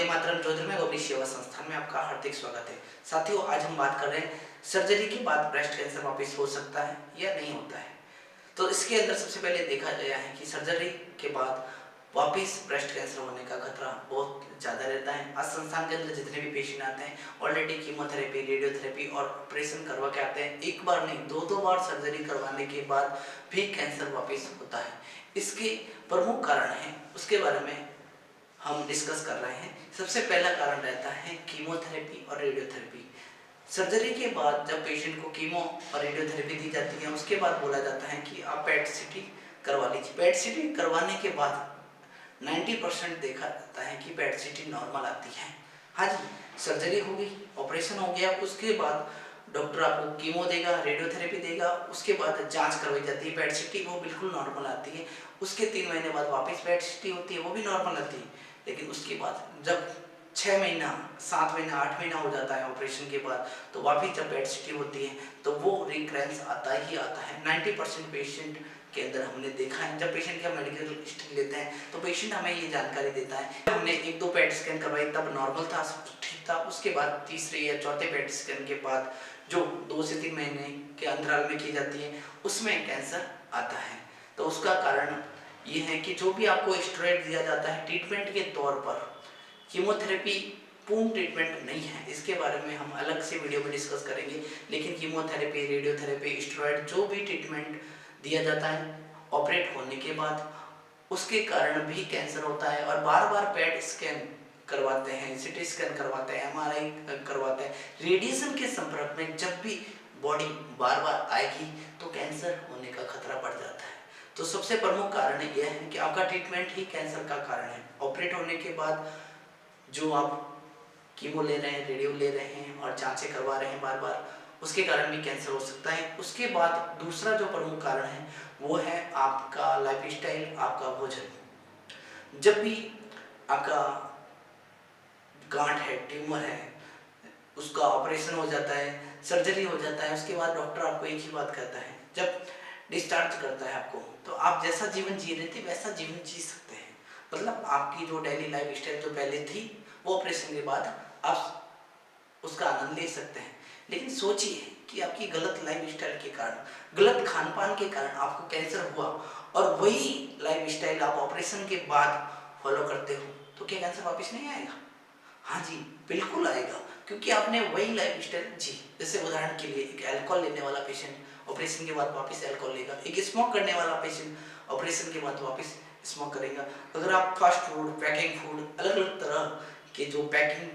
मातरम ज्योतिर्मय में गौरी सेवा संस्थान में आपका हार्दिक स्वागत है। साथियों, आज हम बात कर रहे हैं सर्जरी के बाद ब्रेस्ट कैंसर वापस हो सकता है या नहीं होता है। तो इसके अंदर सबसे पहले देखा गया है कि सर्जरी के बाद वापस ब्रेस्ट कैंसर होने का खतरा बहुत ज़्यादा रहता है। आज संस्थान के अंदर जितने भी पेशेंट आते हैं ऑलरेडी कीमोथेरेपी, रेडियोथेरेपी और ऑपरेशन करवा के आते हैं। एक बार नहीं, दो बार सर्जरी करवाने के बाद भी कैंसर वापस होता है। इसके प्रमुख कारण हैं, उसके बारे में हम डिस्कस कर रहे हैं। सबसे पहला कारण रहता है कीमोथेरेपी और रेडियोथेरेपी। सर्जरी के बाद जब पेशेंट को कीमो और रेडियोथेरेपी दी जाती है, उसके बाद बोला जाता है कि आप पेट सीटी करवा लीजिए। पेट सीटी करवाने के बाद 90% देखा जाता है कि पेट सीटी नॉर्मल आती है। हाँ जी, सर्जरी हो गई, ऑपरेशन हो गया, उसके बाद डॉक्टर आपको कीमो देगा, रेडियोथेरेपी देगा, उसके बाद जांच करवाई जाती है। पेट सीटी वो बिल्कुल नॉर्मल आती है। उसके 3 महीने बाद वापस पेट सीटी होती है, वो भी नॉर्मल आती है। लेकिन उसके बाद जब 6 महीना, 7 महीना, 8 महीना हो जाता है ऑपरेशन के बाद, तो वापस जब पेट सीटी होती है तो वो रिकरेंस आता ही आता है। 90% पेशेंट के अंदर हमने देखा है। जब पेशेंट का मेडिकल हिस्ट्री लेते हैं तो पेशेंट हमें ये जानकारी देता है, हमने 1-2 पेट स्कैन करवाई तब नॉर्मल था, सब ठीक था। उसके बाद तीसरे या चौथे पेट स्कैन के बाद जो 2 से 3 महीने के अंतराल में की जाती है, उसमें कैंसर आता है। तो उसका कारण ये है कि जो भी आपको स्टेरॉइड दिया जाता है ट्रीटमेंट के तौर पर, कीमोथेरेपी पूर्ण ट्रीटमेंट नहीं है। इसके बारे में हम अलग से वीडियो में डिस्कस करेंगे। लेकिन कीमोथेरेपी, रेडियोथेरेपी, स्टेरॉइड जो भी ट्रीटमेंट दिया जाता है ऑपरेट होने के बाद, उसके कारण भी कैंसर होता है। और बार बार पेट स्कैन करवाते हैं, सीटी स्कैन करवाते हैं, एमआरआई करवाते हैं। रेडिएशन के संपर्क में जब भी बॉडी बार बार आएगी तो कैंसर होने का खतरा बढ़ जाता है। तो सबसे प्रमुख कारण यह है कि आपका ट्रीटमेंट ही कैंसर का कारण है। ऑपरेट होने के बाद जो आप कीमो ले रहे हैं, रेडियो ले रहे हैं और जांचें करवा रहे हैं बार बार, उसके कारण भी कैंसर हो सकता है। उसके बाद दूसरा जो प्रमुख कारण है वो है आपका लाइफस्टाइल, आपका भोजन। जब भी आपका गांठ है, ट्यूमर है, उसका ऑपरेशन हो जाता है, सर्जरी हो जाता है, उसके बाद डॉक्टर आपको एक ही बात कहता है, जब डिस्चार्ज करता है आपको, तो आप जैसा जीवन जी रहे थे वैसा जीवन जी सकते हैं। मतलब आपकी जो डेली लाइफ स्टाइल जो पहले थी, वो ऑपरेशन के बाद आप उसका आनंद ले सकते हैं। लेकिन सोचिए कि आपकी गलत लाइफ स्टाइल के कारण, गलत खान पान के कारण आपको कैंसर हुआ और वही लाइफ स्टाइल आप ऑपरेशन के बाद फॉलो करते हो, तो क्या कैंसर वापस नहीं आएगा? हाँ जी, बिल्कुल आएगा, क्योंकि आपने वही लाइफ स्टाइल जी। जैसे उदाहरण के लिए एक अल्कोहल लेने वाला पेशेंट ऑपरेशन के बाद वापस अल्कोहल लेगा, एक स्मोक करने वाला पेशेंट ऑपरेशन के बाद वापस स्मोक करेगा। अगर आप फास्ट फूड, पैकिंग फूड, अलग अलग तरह के जो पैकिंग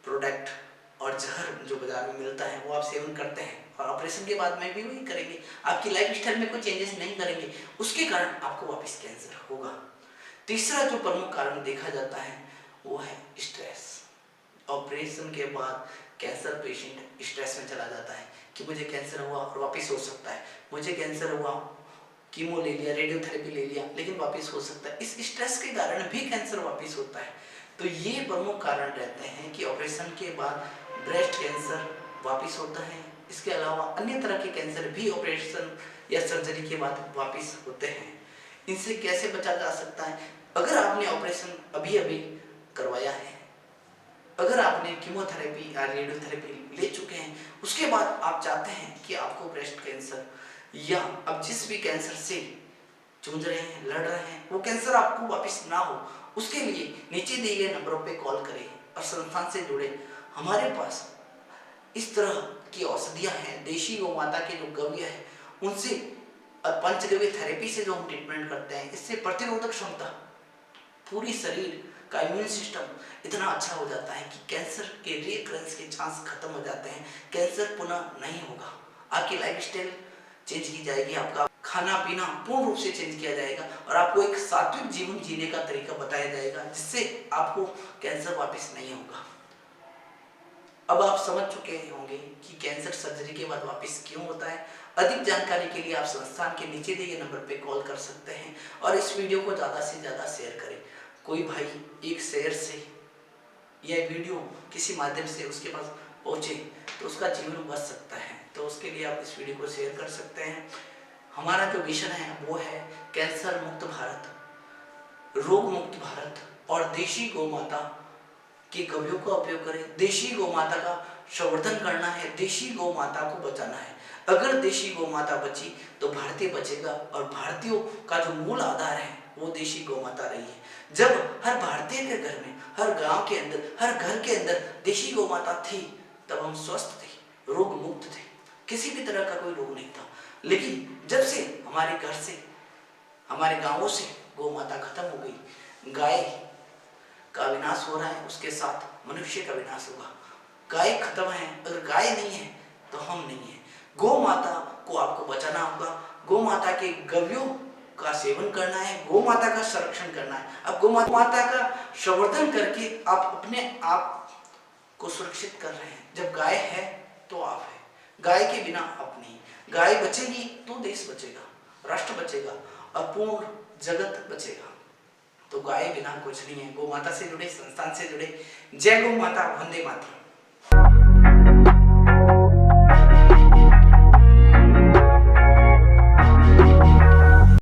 प्रोडक्ट और जहर जो बाजार में मिलता है वो आप सेवन करते हैं और ऑपरेशन के बाद में भी वही करेंगे, आपकी लाइफ स्टाइल में कोई चेंजेस नहीं करेंगे, उसके कारण आपको वापस कैंसर होगा। तीसरा जो प्रमुख कारण देखा जाता है वो है स्ट्रेस। ऑपरेशन के बाद कैंसर पेशेंट स्ट्रेस में चला जाता है कि मुझे कैंसर हुआ और वापस हो सकता है, मुझे कैंसर हुआ, कीमो ले लिया, रेडियोथेरेपी ले लिया, लेकिन वापस हो सकता है। इस स्ट्रेस के कारण भी कैंसर वापस होता है। तो ये प्रमुख कारण रहते हैं कि ऑपरेशन के बाद ब्रेस्ट कैंसर वापस होता है। इसके अलावा अन्य तरह के कैंसर भी ऑपरेशन या सर्जरी के बाद वापस होते हैं। इनसे कैसे बचा जा सकता है? अगर आपने ऑपरेशन अभी अभी करवाया है, अगर आपने कीमोथेरेपी या रेडियोथेरेपी ले चुके हैं, उसके बाद आप चाहते हैं कि आपको ब्रेस्ट कैंसर या अब जिस भी कैंसर से जूझ रहे हैं, लड़ रहे हैं, वो कैंसर आपको वापस ना हो, उसके लिए नीचे दिए गए नंबरों पे कॉल करें और संस्थान से जुड़े। हमारे पास इस तरह की औषधियाँ हैं, देशी गौ माता के जो गव्य है उनसे और पंचगव्य थेरेपी से जो हम ट्रीटमेंट करते हैं, इससे प्रतिरोधक क्षमता, पूरी शरीर का इम्यून सिस्टम इतना अच्छा हो जाता है कि कैंसर के रिकरेंस के चांस खत्म हो जाते हैं। कैंसर पुनः नहीं होगा। आपकी लाइफस्टाइल चेंज की जाएगी, आपका खाना पीना पूर्ण रूप से चेंज किया जाएगा और आपको एक सात्विक जीवन जीने का तरीका बताया जाएगा, जिससे आपको कैंसर वापस नहीं होगा। अब आप समझ चुके होंगे कि कैंसर सर्जरी के बाद वापस क्यों होता है। अधिक जानकारी के लिए आप संस्थान के नीचे दिए नंबर पे कॉल कर सकते हैं और इस वीडियो को ज़्यादा से ज़्यादा शेयर करें। कोई भाई एक शेयर से यह वीडियो किसी माध्यम से उसके पास पहुँचे तो उसका जीवन बच सकता है। तो उसके लिए आप इस वीडियो को शेयर कर सकते हैं। हमारा जो मिशन है वो है कैंसर मुक्त भारत, रोग मुक्त भारत और देशी गौ माता कि कवियों का उपयोग करें। देशी गौ माता का संवर्धन करना है, देशी गौ माता को बचाना है। अगर देशी गौ माता बची तो भारतीय बचेगा, और भारतीयों का जो मूल आधार है वो देशी गौ माता रही है। जब हर भारतीय के घर में, हर गांव के अंदर, हर घर के अंदर देशी गौ माता थी, तब हम स्वस्थ थे, रोग मुक्त थे, किसी भी तरह का कोई रोग नहीं था। लेकिन जब से हमारे घर से, हमारे गांवों से गौ माता खत्म हो गई, गाय का विनाश हो रहा है, उसके साथ मनुष्य का विनाश होगा। गाय खत्म है, अगर गाय नहीं है तो हम नहीं है। गौ माता को आपको बचाना होगा, गौ माता के गव्यों का सेवन करना है, गौ माता का संरक्षण करना है। अब गौ माता का संवर्धन करके आप अपने आप को सुरक्षित कर रहे हैं। जब गाय है तो आप है, गाय के बिना आप नहीं। गाय बचेगी तो देश बचेगा, राष्ट्र बचेगा और पूर्ण जगत बचेगा। तो गाय बिना कुछ नहीं है। गौ माता से जुड़े, संस्थान से जुड़े। जय गौ माता, वंदे मातरम।